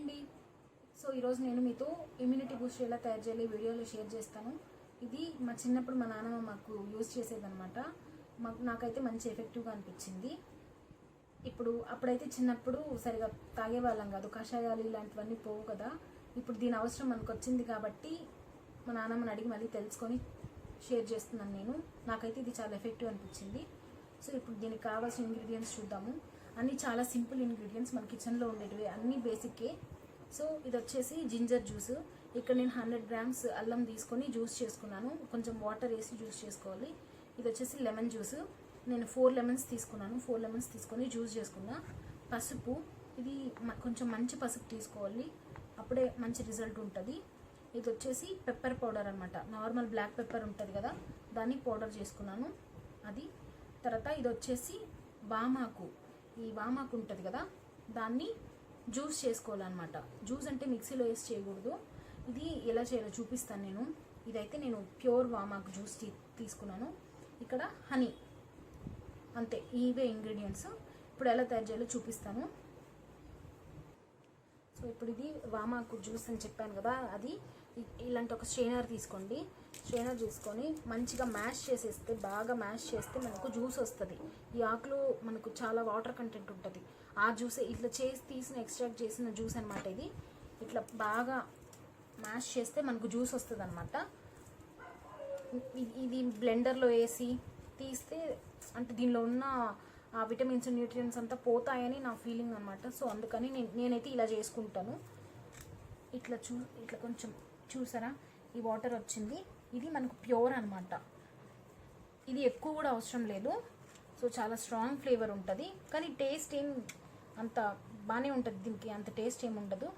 అండి. సో ఈరోజు నేను మీతో ఇమ్యూనిటీ బూస్టర్ ఎలా తయారు చేయాలి వీడియోలో షేర్ చేస్తాను. ఇది మా చిన్నప్పుడు మా నాన్నమ్మ మాకు యూజ్ చేసేదన్నమాట. నాకైతే మంచి ఎఫెక్టివ్గా అనిపించింది. అప్పుడైతే చిన్నప్పుడు సరిగా తాగేవాళ్ళం కాదు, కషాయాలు ఇలాంటివన్నీ పోవు కదా. ఇప్పుడు దీని అవసరం మనకు వచ్చింది కాబట్టి మా నాన్నమ్మని అడిగి మళ్ళీ తెలుసుకొని షేర్ చేస్తున్నాను నేను. నాకైతే ఇది చాలా ఎఫెక్టివ్ అనిపించింది. సో ఇప్పుడు దీనికి కావాల్సిన ఇంగ్రీడియంట్స్ చూద్దాము. అన్నీ చాలా సింపుల్ ఇంగ్రీడియంట్స్, మన కిచెన్లో ఉండేటివి, అన్నీ బేసిక్కే. సో ఇది వచ్చేసి జింజర్ జ్యూస్. ఇక్కడ నేను 100 గ్రామ్స్ అల్లం తీసుకొని జ్యూస్ చేసుకున్నాను. కొంచెం వాటర్ వేసి జ్యూస్ చేసుకోవాలి. ఇది వచ్చేసి లెమన్ జ్యూస్. నేను 4 లెమన్స్ తీసుకున్నాను. 4 లెమన్స్ తీసుకొని జ్యూస్ చేసుకున్నా. పసుపు, ఇది కొంచెం మంచి పసుపు తీసుకోవాలి, అప్పుడే మంచి రిజల్ట్ ఉంటుంది. ఇది వచ్చేసి పెప్పర్ పౌడర్ అనమాట. నార్మల్ బ్లాక్ పెప్పర్ ఉంటుంది కదా, దాన్ని పౌడర్ చేసుకున్నాను. అది తర్వాత ఇది వచ్చేసి వామాకు. ఈ వామాకు ఉంటుంది కదా, దాన్ని జ్యూస్ చేసుకోవాలన్నమాట. జ్యూస్ అంటే మిక్సీలో వేసి చేయకూడదు. ఇది ఎలా చేయాలో చూపిస్తాను నేను. ఇదైతే నేను ప్యూర్ వామాకు జ్యూస్ తీసుకున్నాను. ఇక్కడ హనీ, అంతే, ఇవే ఇంగ్రీడియంట్స్. ఇప్పుడు ఎలా తయారు చేయాలో చూపిస్తాను. సో ఇప్పుడు ఇది వామాకు జ్యూస్ అని చెప్పాను కదా, అది ఇలాంటి ఒక స్ట్రైనర్ తీసుకోండి. స్ట్రైనర్ తీసుకొని మంచిగా మ్యాష్ చేసేస్తే, బాగా మ్యాష్ చేస్తే మనకు జ్యూస్ వస్తుంది. ఈ ఆకులో మనకు చాలా వాటర్ కంటెంట్ ఉంటుంది. ఆ జ్యూసే ఇట్లా తీసిన ఎక్స్ట్రాక్ట్ చేసిన జ్యూస్ అనమాట. ఇది ఇట్లా బాగా మ్యాష్ చేస్తే మనకు జ్యూస్ వస్తుంది అనమాట. ఇది బ్లెండర్లో వేసి తీస్తే అంటే దీనిలో ఉన్న ఆ విటమిన్స్ న్యూట్రియంట్స్ అంతా పోతాయని నా ఫీలింగ్ అనమాట. సో అందుకని నేనైతే ఇలా చేసుకుంటాను. ఇట్లా కొంచెం చూసారా, ఈ వాటర్ వచ్చింది. ఇది మనకు ప్యూర్ అనమాట. ఇది ఎక్కువ కూడా అవసరం లేదు. సో చాలా స్ట్రాంగ్ ఫ్లేవర్ ఉంటుంది, కానీ టేస్ట్ ఏం అంత బాగానే ఉంటుంది. దీనికి అంత టేస్ట్ ఏమి ఉండదు.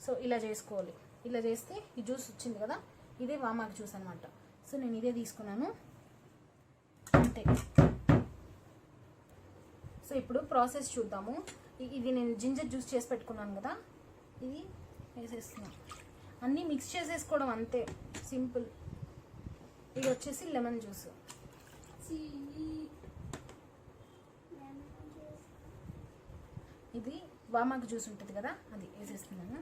సో ఇలా చేసుకోవాలి. ఇలా చేస్తే ఈ జ్యూస్ వచ్చింది కదా, ఇదే వామాకు జ్యూస్ అనమాట. సో నేను ఇదే తీసుకున్నాను, అంతే. సో ఇప్పుడు ప్రాసెస్ చూద్దాము. ఇది నేను జింజర్ జ్యూస్ చేసి పెట్టుకున్నాను కదా, ఇది వేసేస్తున్నాను. అన్నీ మిక్స్ చేసేసుకోవడం అంతే, సింపుల్. ఇది వచ్చేసి లెమన్ జ్యూస్. ఇది వామాకు జ్యూస్ ఉంటుంది కదా, అది వేసేస్తున్నాను.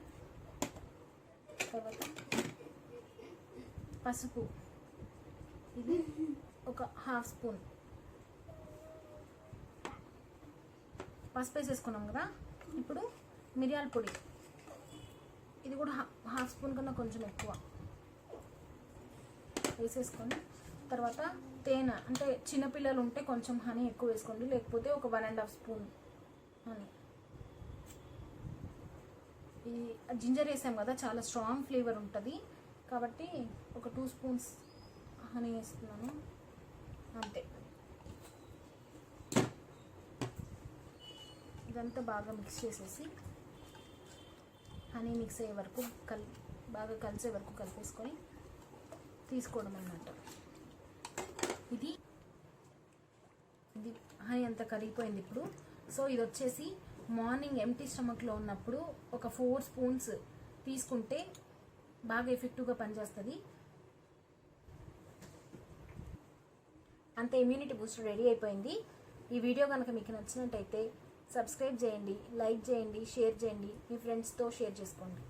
తర్వాత పసుపు, ఇది ఒక 1/2 స్పూన్ పసుపు వేసేసుకున్నాం కదా. ఇప్పుడు మిరియాల పొడి, ఇది కూడా 1/2 స్పూన్ కన్నా కొంచెం ఎక్కువ వేసేసుకొని, తర్వాత తేనె, అంటే చిన్నపిల్లలు ఉంటే కొంచెం హనీ ఎక్కువ వేసుకోండి, లేకపోతే ఒక 1.5 స్పూన్ హనీ. ఈ జింజర్ వేసాం కదా, చాలా స్ట్రాంగ్ ఫ్లేవర్ ఉంటుంది కాబట్టి ఒక 2 స్పూన్స్ హనీ వేస్తున్నాను, అంతే. ఇదంతా బాగా మిక్స్ చేసేసి హనీ మిక్స్ అయ్యే వరకు బాగా కలిసే వరకు కలిపేసుకొని తీసుకోవడం అన్నమాట. ఇది హనీ అంతా కరిగిపోయింది ఇప్పుడు. సో ఇది వచ్చేసి మార్నింగ్ ఎంటీ స్టమక్లో ఉన్నప్పుడు ఒక 4 స్పూన్స్ తీసుకుంటే బాగా ఎఫెక్టివ్గా పనిచేస్తుంది. అంతే, ఇమ్యూనిటీ బూస్టర్ రెడీ అయిపోయింది. ఈ వీడియో కనుక మీకు నచ్చినట్టయితే సబ్స్క్రైబ్ చేయండి, లైక్ చేయండి, షేర్ చేయండి, మీ ఫ్రెండ్స్తో షేర్ చేసుకోండి.